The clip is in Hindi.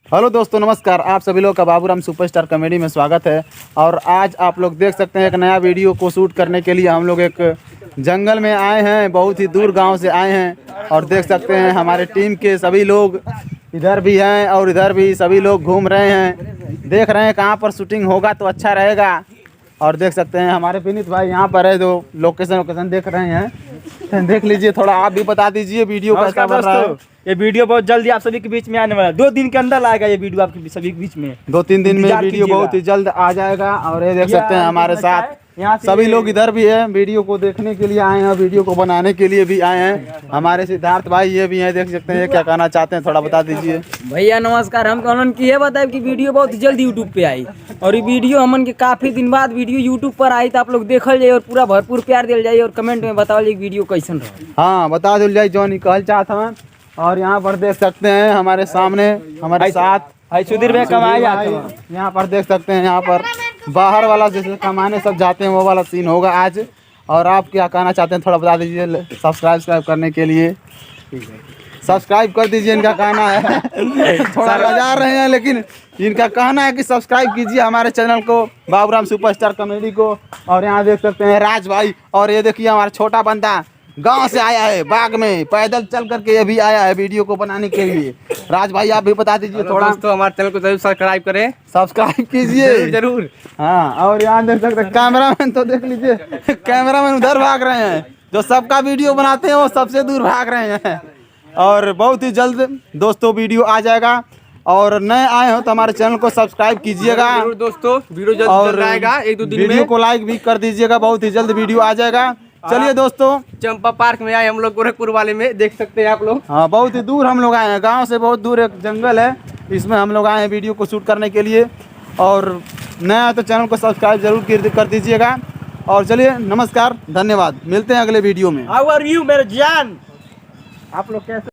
हेलो दोस्तों, नमस्कार। आप सभी लोग का बाबूराम सुपरस्टार कॉमेडी में स्वागत है। और आज आप लोग देख सकते हैं एक नया वीडियो को शूट करने के लिए हम लोग एक जंगल में आए हैं। बहुत ही दूर गांव से आए हैं और देख सकते हैं हमारे टीम के सभी लोग इधर भी हैं और इधर भी सभी लोग घूम रहे हैं। देख रहे हैं कहाँ पर शूटिंग होगा तो अच्छा रहेगा। और देख सकते हैं हमारे विनीत भाई यहाँ पर है जो लोकेशन देख रहे हैं। देख लीजिए, थोड़ा आप भी बता दीजिए वीडियो कैसा बन रहा है। ये वीडियो बहुत जल्दी आप सभी के बीच में आने वाला है। 2 दिन के अंदर आएगा ये वीडियो आपके सभी के बीच में। 2-3 दिन में वीडियो बहुत ही जल्द आ जाएगा। और ये देख सकते हैं हमारे साथ सभी लोग इधर भी है, वीडियो को देखने के लिए आए हैं, वीडियो को बनाने के लिए भी आए हैं। हमारे सिद्धार्थ भाई ये भी हैं, देख सकते हैं। क्या कहना चाहते हैं, थोड़ा बता दीजिए। भैया नमस्कार। हम कहलन की ये बताए कि वीडियो बहुत जल्दी यूट्यूब पे आई और ये वीडियो हमन के काफी दिन बाद वीडियो यूट्यूब पर आई तो आप लोग देखल जाए और पूरा भरपूर प्यार दिल जाए और कमेंट में बताओ ये वीडियो कैसन रहा। हाँ, बता दिल जाए जो निकल चाहता हूँ। और यहाँ पर देख सकते हैं हमारे सामने हमारे साथ सुधीर भाई कमाए जाते हैं। यहाँ पर देख सकते हैं, यहाँ पर बाहर वाला जैसे कमाने सब जाते हैं वो वाला सीन होगा आज। और आप क्या कहना चाहते हैं, थोड़ा बता दीजिए। सब्सक्राइब करने के लिए सब्सक्राइब कर दीजिए, इनका कहना है। थोड़ा लजा रहे हैं लेकिन इनका कहना है कि सब्सक्राइब कीजिए हमारे चैनल को, बाबूराम सुपरस्टार कॉमेडी को। और यहाँ देख सकते हैं राज भाई। और ये देखिए हमारा छोटा बंदा गांव से आया है, बाग में पैदल चल करके ये भी आया है वीडियो को बनाने के लिए। राज भाई आप भी बता दीजिए थोड़ा। दोस्तों हमारे चैनल को जरूर सब्सक्राइब करें, सब्सक्राइब कीजिए जरूर। हाँ, और यहाँ देख सकते हैं कैमरामैन, तो देख लीजिए कैमरामैन उधर भाग रहे हैं। जो सबका वीडियो बनाते हैं वो सबसे दूर भाग रहे हैं। और बहुत ही जल्द दोस्तों वीडियो आ जाएगा। और नए आए हो तो हमारे चैनल को सब्सक्राइब कीजिएगा दोस्तों। वीडियो जल्द आएगा, 1-2 दिन में। वीडियो को लाइक भी कर दीजिएगा, बहुत ही जल्द वीडियो आ जाएगा। चलिए दोस्तों, चंपा पार्क में आए हम लोग, गोरखपुर वाले में, देख सकते हैं आप लोग। हाँ, बहुत ही दूर हम लोग आए हैं, गांव से बहुत दूर एक जंगल है, इसमें हम लोग आए हैं वीडियो को शूट करने के लिए। और नया तो चैनल को सब्सक्राइब जरूर कर दीजिएगा। और चलिए नमस्कार, धन्यवाद, मिलते हैं अगले वीडियो में। हाउ आर यू मेरे जान, आप लोग कैसे